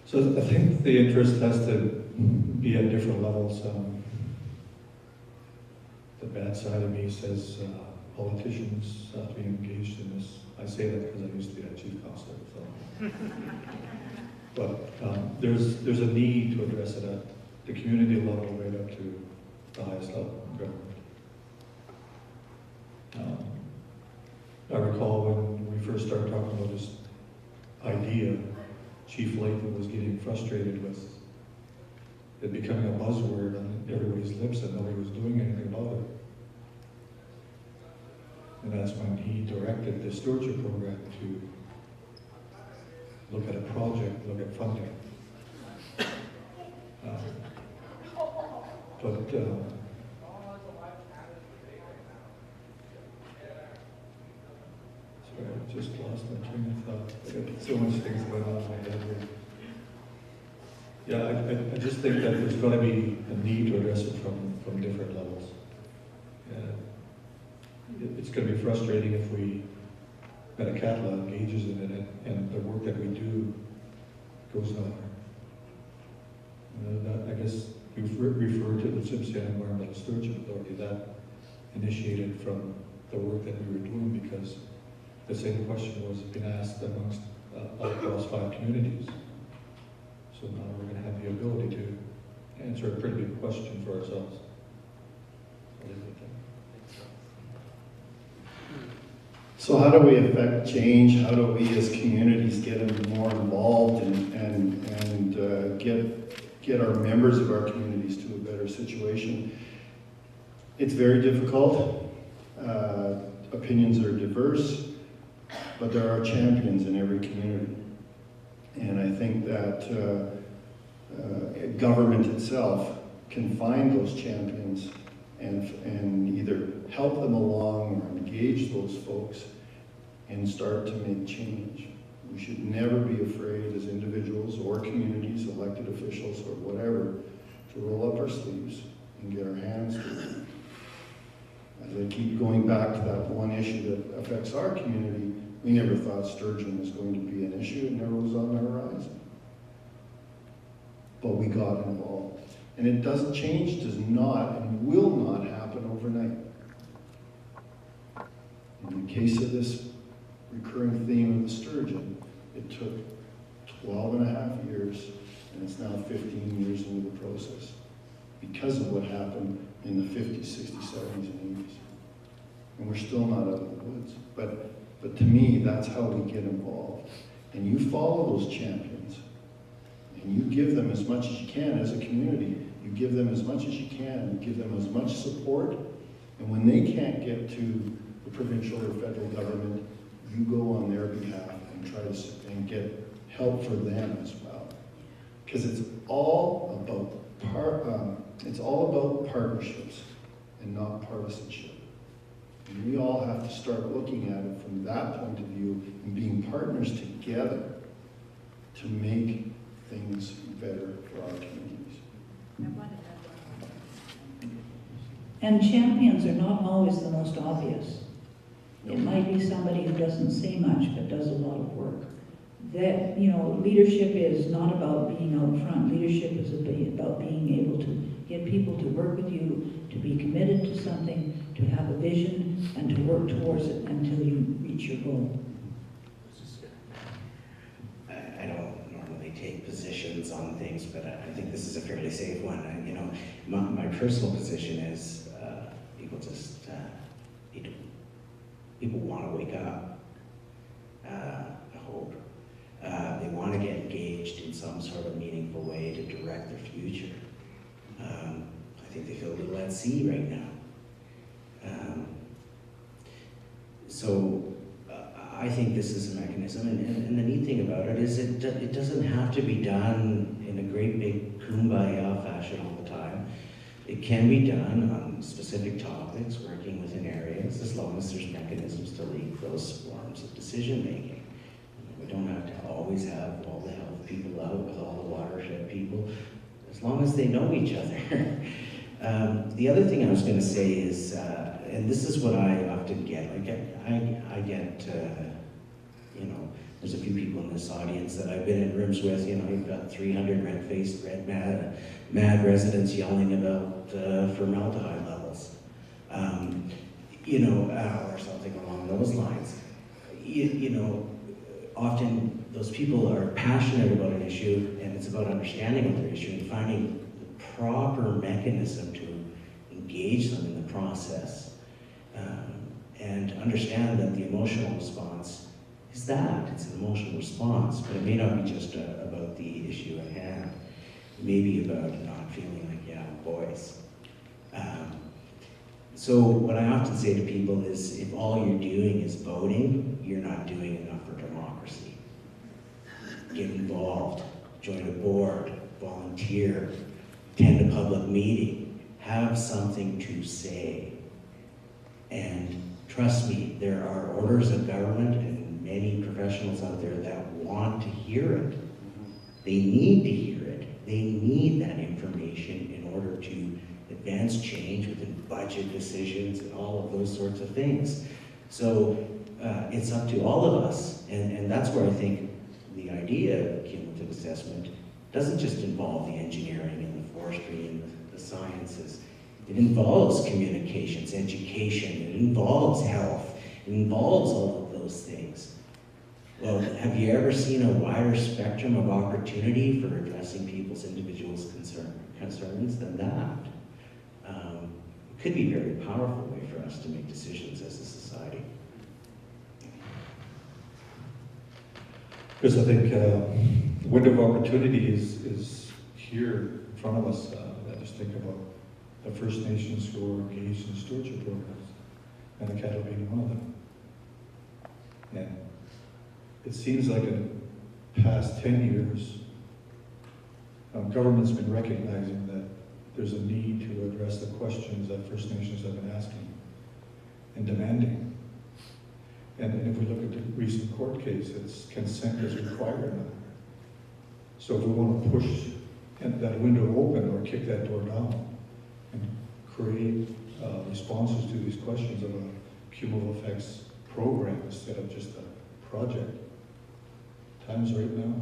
So I think the interest has to be at different levels. The bad side of me says politicians have to be engaged in this. I say that because I used to be a chief counselor. So. But there's a need to address it at the community level, right up to the highest level of government. I recall when we first started talking about this idea, Chief Layton was getting frustrated with it becoming a buzzword on everybody's lips and nobody was doing anything about it. And that's when he directed the stewardship program to look at a project, look at funding. Sorry, I just lost my train of thought. I got so much things going on in my head here. Yeah, I just think that there's going to be a need to address it from different levels. It's going to be frustrating if Metlakatla engages in it and the work that we do goes nowhere. I guess we've referred to the Simpson Environmental Stewardship Authority that initiated from the work that we were doing, because the same question was being asked amongst all across 5 communities. So now we're going to have the ability to answer a pretty big question for ourselves. I'll leave it at that. So how do we affect change? How do we as communities get more involved and get our members of our communities to a better situation? It's very difficult. Opinions are diverse, but there are champions in every community. And I think that government itself can find those champions and either help them along or engage those folks and start to make change. We should never be afraid as individuals or communities, elected officials or whatever, to roll up our sleeves and get our hands dirty. As I keep going back to that one issue that affects our community, we never thought sturgeon was going to be an issue. It never was on the horizon. But we got involved. And it doesn't change, does not and will not happen overnight. In the case of this recurring theme of the sturgeon, it took 12 and a half years, and it's now 15 years into the process because of what happened in the 50s, 60s, 70s, and 80s. And we're still not out of the woods. But to me, that's how we get involved. And you follow those champions, and you give them as much as you can as a community. You give them as much as you can. You give them as much support. And when they can't get to the provincial or federal government, you go on their behalf and try to get help for them as well. Because it's all about It's all about partnerships and not partisanship. And we all have to start looking at it from that point of view and being partners together to make things better for our communities. And champions are not always the most obvious. It might be somebody who doesn't say much but does a lot of work. That, leadership is not about being out front. Leadership is about being able to get people to work with you, to be committed to something, to have a vision, and to work towards it until you reach your goal. I don't normally take positions on things, but I think this is a fairly safe one. My personal position is people want to wake up. I hope. They want to get engaged in some sort of meaningful way to direct their future. I think they feel a little at sea right now. I think this is a mechanism, and the neat thing about it is it doesn't have to be done in a great big kumbaya fashion all the time. It can be done on specific topics, working within areas, as long as there's mechanisms to lead those forms of decision making. We don't have to always have all the health people out with all the watershed people, as long as they know each other. The other thing I was going to say is, and this is what I often get, I get, there's a few people in this audience that I've been in rooms with, you've got 300 red-faced, mad residents yelling about formaldehyde levels, or something along those lines. Often those people are passionate about an issue, and it's about understanding of their issue and finding the proper mechanism to engage them in the process, and understand that the emotional response is that. It's an emotional response, but it may not be just about the issue at hand. It may be about not feeling like you have a voice. So what I often say to people is, if all you're doing is voting, you're not doing enough for democracy. Get involved, join a board, volunteer, attend a public meeting, have something to say. And trust me, there are orders of government and many professionals out there that want to hear it. They need to hear it. They need that information in order to advance change within budget decisions and all of those sorts of things. So it's up to all of us, and that's where I think the idea of cumulative assessment doesn't just involve the engineering and the forestry and the sciences. It involves communications, education, it involves health, it involves all of those things. Well, have you ever seen a wider spectrum of opportunity for addressing people's individual concerns than that? It could be a very powerful way for us to make decisions as a society. Because I think the window of opportunity is here in front of us. I just think about the First Nations who are engaged in stewardship programs, and the cattle being one of them. And it seems like in the past 10 years, government's been recognizing that there's a need to address the questions that First Nations have been asking and demanding. And if we look at the recent court case, it's consent is required now. So if we want to push that window open or kick that door down and create responses to these questions of a cumulative effects program instead of just a project, time's right now.